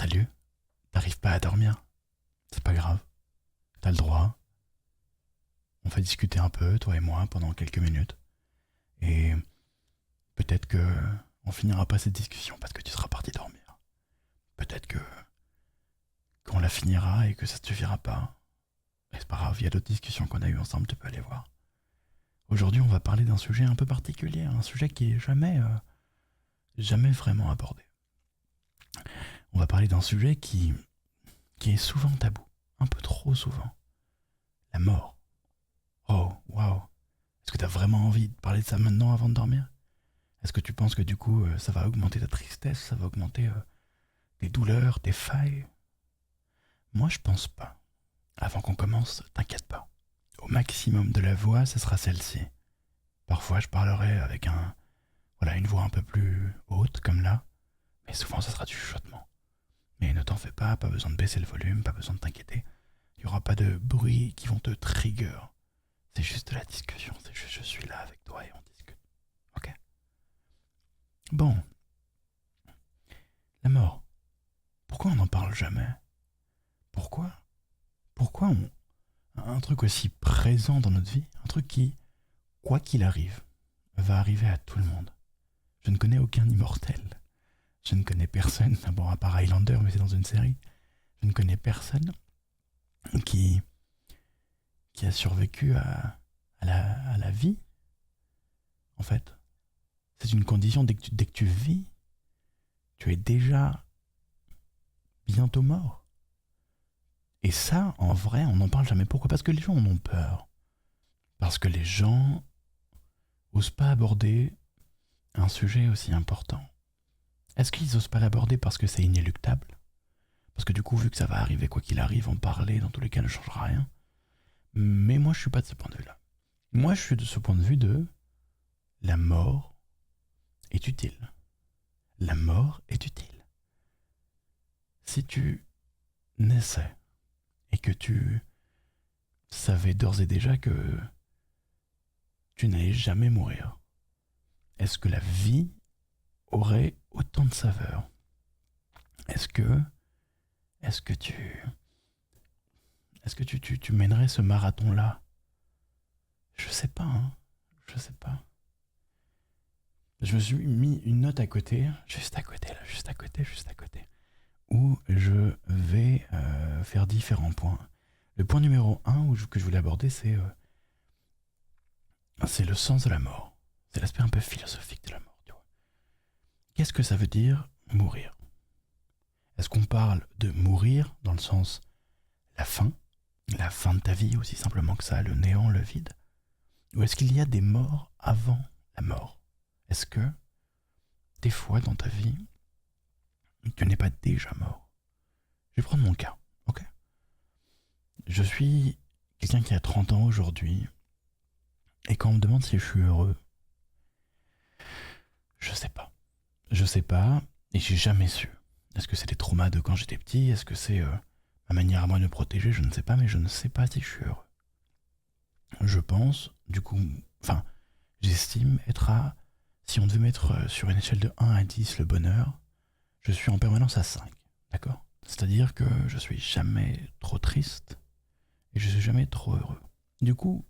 Salut, t'arrives pas à dormir? C'est pas grave, t'as le droit. On va discuter un peu, toi et moi, pendant quelques minutes. Et peut-être que on finira pas cette discussion parce que tu seras parti dormir. Peut-être que qu'on la finira et que ça te suffira pas. Mais c'est pas grave, il y a d'autres discussions qu'on a eues ensemble, tu peux aller voir. Aujourd'hui, on va parler d'un sujet un peu particulier, un sujet qui est jamais vraiment abordé. On va parler d'un sujet qui est souvent tabou, un peu trop souvent. La mort. Oh, waouh. Est-ce que t'as vraiment envie de parler de ça maintenant avant de dormir? Est-ce que tu penses que du coup, ça va augmenter ta tristesse, ça va augmenter tes douleurs, tes failles? Moi, je pense pas. Avant qu'on commence, t'inquiète pas. Au maximum de la voix, ce sera celle-ci. Parfois, je parlerai avec une voix un peu plus haute, comme là, mais souvent, ça sera du chuchotement. Mais ne t'en fais pas besoin de baisser le volume, pas besoin de t'inquiéter. Il n'y aura pas de bruit qui vont te trigger. C'est juste de la discussion, c'est juste je suis là avec toi et on discute. Ok? Bon. La mort. Pourquoi on n'en parle jamais? Pourquoi? Pourquoi un truc aussi présent dans notre vie, un truc qui, quoi qu'il arrive, va arriver à tout le monde. Je ne connais aucun immortel. Je ne connais personne, bon à part Highlander, mais c'est dans une série. Je ne connais personne qui a survécu à la vie, en fait. C'est une condition, dès que tu vis, tu es déjà bientôt mort. Et ça, en vrai, on n'en parle jamais. Pourquoi? Parce que les gens en ont peur. Parce que les gens n'osent pas aborder un sujet aussi important. Est-ce qu'ils n'osent pas l'aborder parce que c'est inéluctable? Parce que du coup, vu que ça va arriver, quoi qu'il arrive, en parler, dans tous les cas, ne changera rien. Mais moi, je suis pas de ce point de vue-là. Moi, je suis de ce point de vue de la mort est utile. La mort est utile. Si tu naissais et que tu savais d'ores et déjà que tu n'allais jamais mourir, est-ce que la vie aurait autant de saveur? Est-ce que tu mènerais ce marathon-là? Je sais pas, hein. Je sais pas. Je me suis mis une note à côté, juste à côté, où je vais faire différents points. Le point numéro 1 que je voulais aborder, c'est le sens de la mort. C'est l'aspect un peu philosophique de la mort, tu vois. Qu'est-ce que ça veut dire mourir? Est-ce qu'on parle de mourir dans le sens la fin de ta vie, aussi simplement que ça, le néant, le vide? Ou est-ce qu'il y a des morts avant la mort? Est-ce que, des fois dans ta vie, tu n'es pas déjà mort? Je vais prendre mon cas, ok? Je suis quelqu'un qui a 30 ans aujourd'hui, et quand on me demande si je suis heureux, je sais pas. Je sais pas, et j'ai jamais su. Est-ce que c'est des traumas de quand j'étais petit? Est-ce que c'est ma manière à moi de me protéger? Je ne sais pas, mais je ne sais pas si je suis heureux. Je pense, du coup, j'estime être à, si on devait mettre sur une échelle de 1 à 10 le bonheur, je suis en permanence à 5, d'accord? C'est-à-dire que je suis jamais trop triste et je suis jamais trop heureux. Du coup,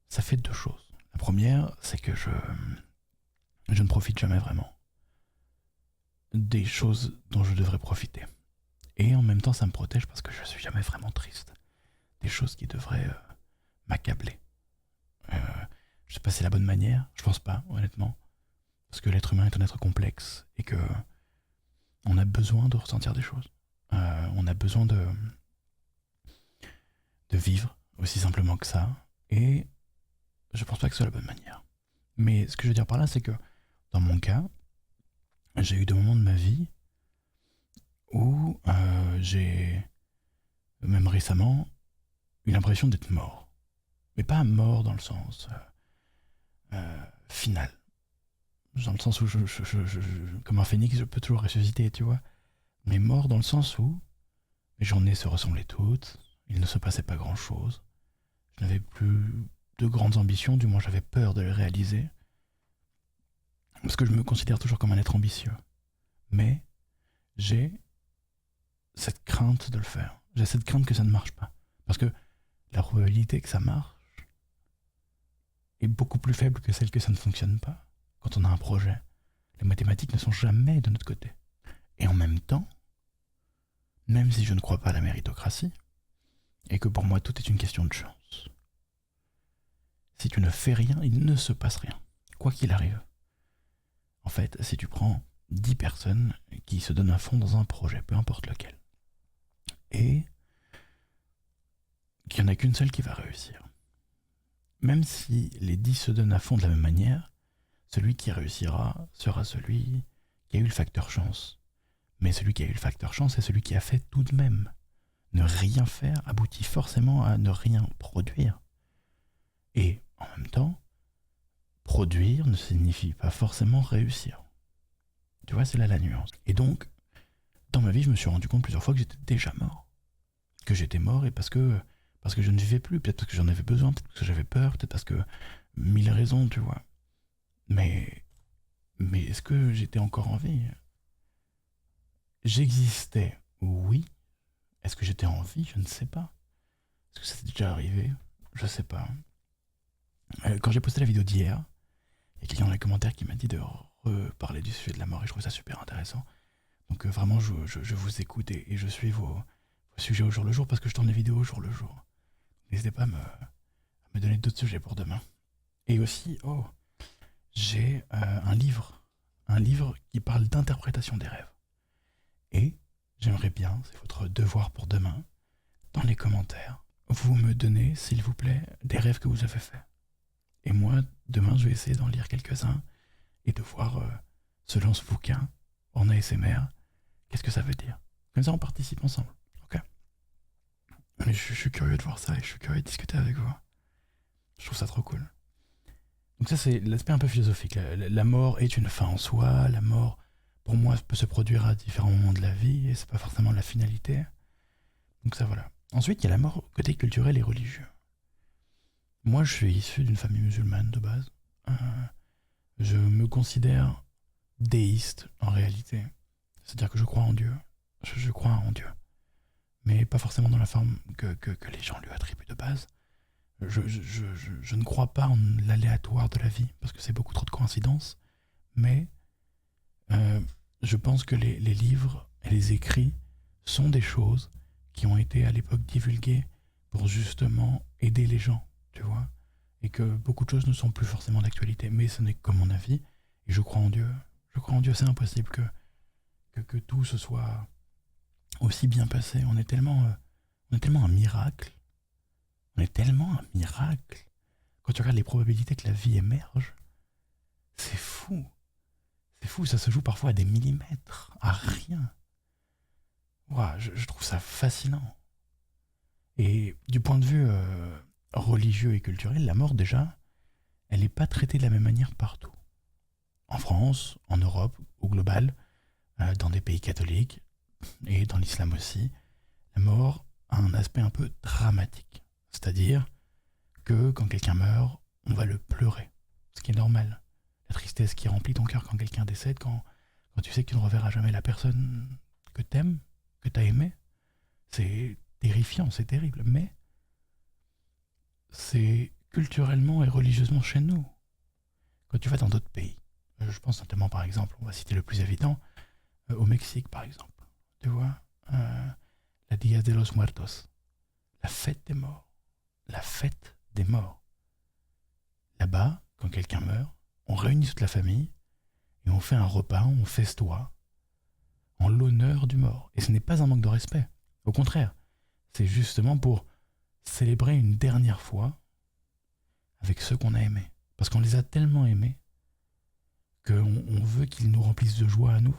ça fait deux choses. La première, c'est que je ne profite jamais vraiment des choses dont je devrais profiter. Et en même temps, ça me protège parce que je suis jamais vraiment triste. Des choses qui devraient m'accabler. Je sais pas si c'est la bonne manière, je pense pas, honnêtement. Parce que l'être humain est un être complexe et que on a besoin de ressentir des choses. On a besoin de vivre aussi simplement que ça. Et je pense pas que ce soit la bonne manière. Mais ce que je veux dire par là, c'est que dans mon cas, j'ai eu des moments de ma vie où j'ai, même récemment, eu l'impression d'être mort. Mais pas mort dans le sens final. Dans le sens où comme un phénix, je peux toujours ressusciter, tu vois. Mais mort dans le sens où mes journées se ressemblaient toutes, il ne se passait pas grand-chose. Je n'avais plus de grandes ambitions, du moins j'avais peur de les réaliser. Parce que je me considère toujours comme un être ambitieux. Mais j'ai cette crainte de le faire. J'ai cette crainte que ça ne marche pas. Parce que la probabilité que ça marche est beaucoup plus faible que celle que ça ne fonctionne pas. Quand on a un projet, les mathématiques ne sont jamais de notre côté. Et en même temps, même si je ne crois pas à la méritocratie, et que pour moi tout est une question de chance, si tu ne fais rien, il ne se passe rien, quoi qu'il arrive. En fait, si tu prends 10 personnes qui se donnent à fond dans un projet, peu importe lequel, et qu'il n'y en a qu'une seule qui va réussir, même si les 10 se donnent à fond de la même manière, celui qui réussira sera celui qui a eu le facteur chance. Mais celui qui a eu le facteur chance est celui qui a fait tout de même. Ne rien faire aboutit forcément à ne rien produire. Et en même temps, produire ne signifie pas forcément réussir. Tu vois, c'est là la nuance. Et donc, dans ma vie, je me suis rendu compte plusieurs fois que j'étais déjà mort. Que j'étais mort et parce que je ne vivais plus. Peut-être parce que j'en avais besoin, peut-être parce que j'avais peur, peut-être parce que... mille raisons, tu vois. Mais est-ce que j'étais encore en vie ? J'existais, oui. Est-ce que j'étais en vie ? Je ne sais pas. Est-ce que ça s'est déjà arrivé ? Je sais pas. Quand j'ai posté la vidéo d'hier, il y a quelqu'un dans les commentaires qui m'a dit de reparler du sujet de la mort et je trouve ça super intéressant. Donc vraiment, je vous écoute et je suis vos sujets au jour le jour parce que je tourne les vidéos au jour le jour. N'hésitez pas à me donner d'autres sujets pour demain. Et aussi, j'ai un livre qui parle d'interprétation des rêves. Et j'aimerais bien, c'est votre devoir pour demain, dans les commentaires, vous me donnez, s'il vous plaît, des rêves que vous avez faits. Et moi, demain, je vais essayer d'en lire quelques-uns et de voir, selon ce bouquin, en ASMR, qu'est-ce que ça veut dire. Comme ça, on participe ensemble, ok ? Mais je suis curieux de voir ça et je suis curieux de discuter avec vous. Je trouve ça trop cool. Donc ça, c'est l'aspect un peu philosophique. La mort est une fin en soi, la mort... pour moi, peut se produire à différents moments de la vie et c'est pas forcément la finalité. Donc ça, voilà. Ensuite, il y a la mort côté culturel et religieux. Moi, je suis issu d'une famille musulmane de base. Je me considère déiste en réalité. C'est-à-dire que je crois en Dieu. Je crois en Dieu. Mais pas forcément dans la forme que les gens lui attribuent de base. Je ne crois pas en l'aléatoire de la vie parce que c'est beaucoup trop de coïncidences. Mais... je pense que les livres et les écrits sont des choses qui ont été à l'époque divulguées pour justement aider les gens, tu vois, et que beaucoup de choses ne sont plus forcément d'actualité, mais ce n'est que mon avis, et je crois en Dieu. Je crois en Dieu, c'est impossible que tout se soit aussi bien passé. On est tellement un miracle. On est tellement un miracle. Quand tu regardes les probabilités que la vie émerge, c'est fou. C'est fou, ça se joue parfois à des millimètres, à rien. Ouah, je trouve ça fascinant. Et du point de vue religieux et culturel, la mort déjà, elle n'est pas traitée de la même manière partout. En France, en Europe, au global, dans des pays catholiques, et dans l'islam aussi, la mort a un aspect un peu dramatique. C'est-à-dire que quand quelqu'un meurt, on va le pleurer, ce qui est normal. La tristesse qui remplit ton cœur quand quelqu'un décède, quand tu sais que tu ne reverras jamais la personne que t'aimes, que t'as aimé, c'est terrifiant, c'est terrible, mais c'est culturellement et religieusement chez nous. Quand tu vas dans d'autres pays, je pense notamment par exemple, on va citer le plus évident, au Mexique par exemple, tu vois, la Dia de los Muertos, la fête des morts, la fête des morts. Là-bas, quand quelqu'un meurt, on réunit toute la famille et on fait un repas, on festoie en l'honneur du mort. Et ce n'est pas un manque de respect. Au contraire, c'est justement pour célébrer une dernière fois avec ceux qu'on a aimés. Parce qu'on les a tellement aimés qu'on veut qu'ils nous remplissent de joie à nous.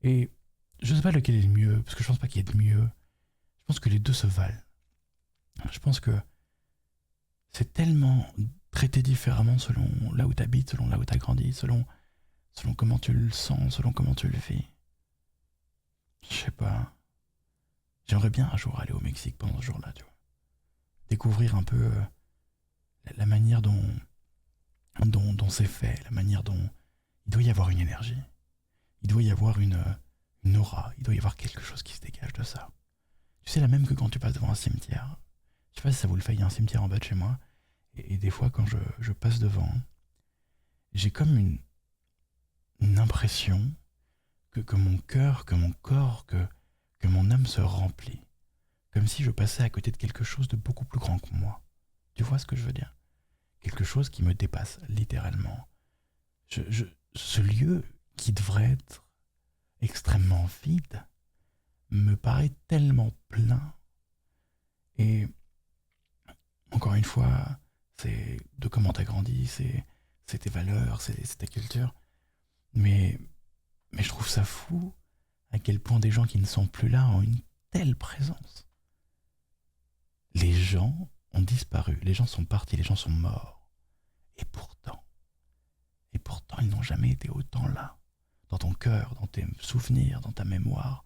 Et je ne sais pas lequel est le mieux, parce que je pense pas qu'il y ait de mieux. Je pense que les deux se valent. Je pense que c'est tellement traité différemment selon là où tu habites, selon là où tu as grandi, selon comment tu le sens, selon comment tu le vis. Je sais pas. J'aimerais bien un jour aller au Mexique pendant ce jour-là, tu vois. Découvrir un peu la manière dont c'est fait, la manière dont il doit y avoir une énergie. Il doit y avoir une une aura, il doit y avoir quelque chose qui se dégage de ça. Tu sais, la même que quand tu passes devant un cimetière. Je sais pas si ça vous le fait, il y a un cimetière en bas de chez moi, et des fois quand je passe devant, j'ai comme une impression que mon cœur, que mon corps, que mon âme se remplit. Comme si je passais à côté de quelque chose de beaucoup plus grand que moi. Tu vois ce que je veux dire? Quelque chose qui me dépasse, littéralement. Ce lieu qui devrait être extrêmement vide me paraît tellement plein. Et encore une fois, c'est de comment t'as grandi, c'est tes valeurs, c'est ta culture. Mais je trouve ça fou à quel point des gens qui ne sont plus là ont une telle présence. Les gens ont disparu, les gens sont partis, les gens sont morts. Et pourtant, ils n'ont jamais été autant là. Dans ton cœur, dans tes souvenirs, dans ta mémoire,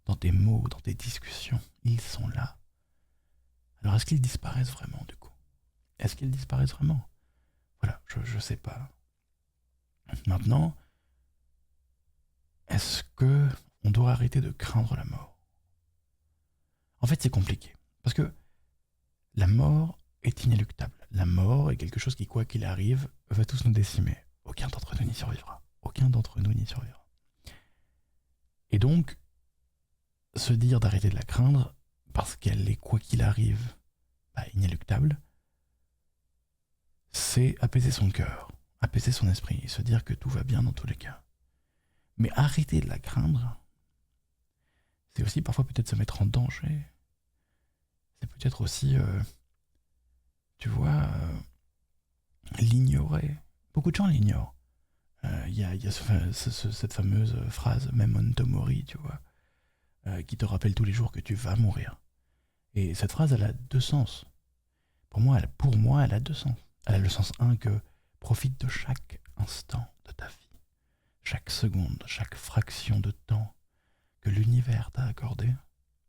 dans tes mots, dans tes discussions, ils sont là. Alors est-ce qu'ils disparaissent vraiment du coup? Est-ce qu'ils disparaissent vraiment? Voilà, je sais pas. Maintenant, est-ce que on doit arrêter de craindre la mort? En fait, c'est compliqué. Parce que la mort est inéluctable. La mort est quelque chose qui, quoi qu'il arrive, va tous nous décimer. Aucun d'entre nous n'y survivra. Aucun d'entre nous n'y survivra. Et donc, se dire d'arrêter de la craindre, parce qu'elle est, quoi qu'il arrive, inéluctable, c'est apaiser son cœur, apaiser son esprit, et se dire que tout va bien dans tous les cas. Mais arrêter de la craindre, c'est aussi parfois peut-être se mettre en danger. C'est peut-être aussi, tu vois, l'ignorer. Beaucoup de gens l'ignorent. Il y a cette fameuse phrase, Memento Mori, tu vois, qui te rappelle tous les jours que tu vas mourir. Et cette phrase, elle a deux sens. Pour moi, elle a deux sens. Elle a le sens 1 que profite de chaque instant de ta vie, chaque seconde, chaque fraction de temps que l'univers t'a accordé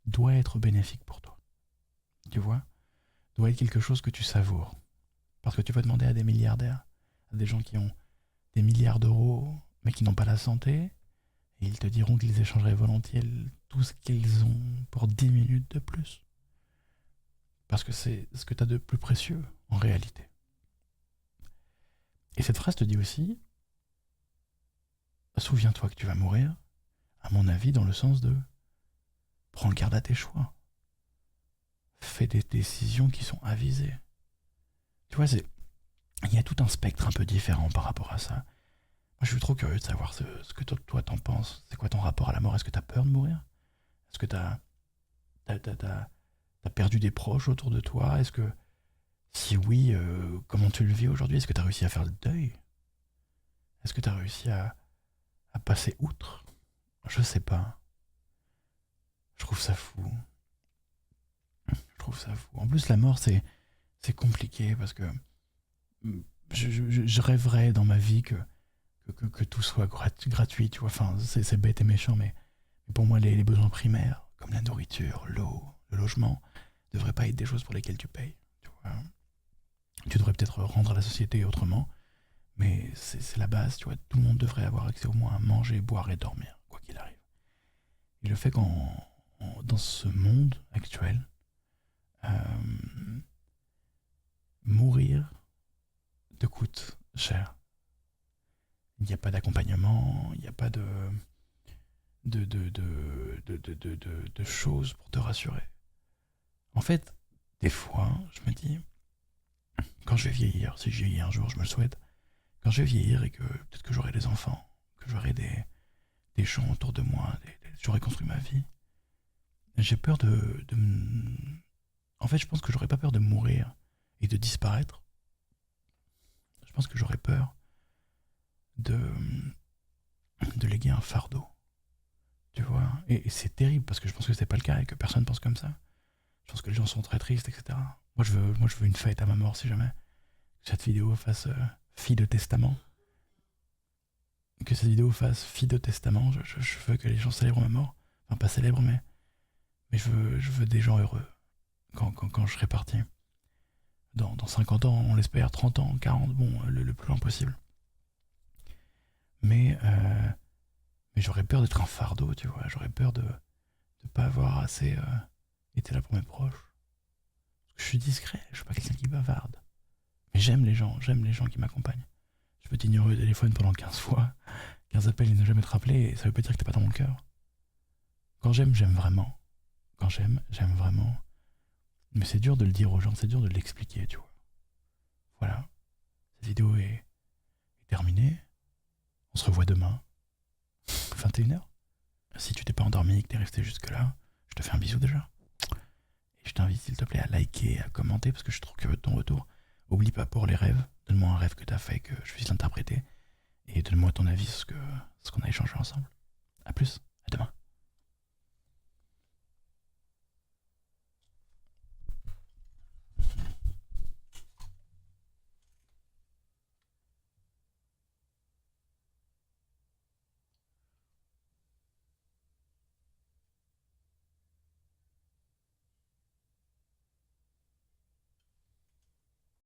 doit être bénéfique pour toi. Tu vois, doit être quelque chose que tu savoures. Parce que tu vas demander à des milliardaires, à des gens qui ont des milliards d'euros, mais qui n'ont pas la santé, et ils te diront qu'ils échangeraient volontiers tout ce qu'ils ont pour 10 minutes de plus. Parce que c'est ce que tu as de plus précieux, en réalité. Et cette phrase te dit aussi, souviens-toi que tu vas mourir, à mon avis, dans le sens de prends garde à tes choix. Fais des décisions qui sont avisées. Tu vois, il y a tout un spectre un peu différent par rapport à ça. Moi, je suis trop curieux de savoir ce que toi t'en penses. C'est quoi ton rapport à la mort? Est-ce que t'as peur de mourir? Est-ce que t'as perdu des proches autour de toi? Est-ce que, si oui, comment tu le vis aujourd'hui? Est-ce que t'as réussi à faire le deuil? Est-ce que t'as réussi à passer outre? Je sais pas. Je trouve ça fou. Je trouve ça fou. En plus, la mort, c'est compliqué parce que je rêverais dans ma vie que tout soit gratuit, tu vois. Enfin, c'est bête et méchant, mais pour moi, les besoins primaires, comme la nourriture, l'eau, le logement, ne devraient pas être des choses pour lesquelles tu payes. Tu vois. Tu devrais peut-être rendre à la société autrement, mais c'est la base, tu vois. Tout le monde devrait avoir accès au moins à manger, boire et dormir, quoi qu'il arrive. Et le fait dans ce monde actuel, mourir te coûte cher. Il n'y a pas d'accompagnement, il n'y a pas de choses pour te rassurer. En fait, des fois, je me dis, quand je vais vieillir, si je vieillis un jour, je me le souhaite, quand je vais vieillir et que peut-être que j'aurai des enfants, que j'aurai des gens autour de moi, j'aurai construit ma vie, j'ai peur En fait, je pense que j'aurais pas peur de mourir et de disparaître. Je pense que j'aurais peur de léguer un fardeau. Tu vois, et c'est terrible parce que je pense que c'est pas le cas et que personne pense comme ça. Je pense que les gens sont très tristes, etc. Moi, je veux une fête à ma mort si jamais. Que cette vidéo fasse fille de testament. Que cette vidéo fasse fille de testament. Je veux que les gens célèbrent ma mort. Enfin, pas célèbrent, mais je veux des gens heureux quand je serai parti. Dans 50 ans, on l'espère, 30 ans, 40, bon, le plus loin possible. Mais Mais j'aurais peur d'être un fardeau, tu vois. J'aurais peur de pas avoir assez été là pour mes proches. Je suis discret, je suis pas quelqu'un qui bavarde. Mais j'aime les gens qui m'accompagnent. Je peux t'ignorer au téléphone pendant 15 fois, 15 appels et ne jamais te rappeler, et ça veut pas dire que t'es pas dans mon cœur. Quand j'aime, j'aime vraiment. Quand j'aime, j'aime vraiment. Mais c'est dur de le dire aux gens, c'est dur de l'expliquer, tu vois. Voilà. Cette vidéo est terminée. On se revoit demain, 21h. Si tu t'es pas endormi et que t'es resté jusque-là, je te fais un bisou déjà. Et je t'invite s'il te plaît à liker, à commenter, parce que je suis trop curieux de ton retour. Oublie pas pour les rêves, donne-moi un rêve que t'as fait, que je puisse l'interpréter. Et donne-moi ton avis sur ce qu'on a échangé ensemble. A plus.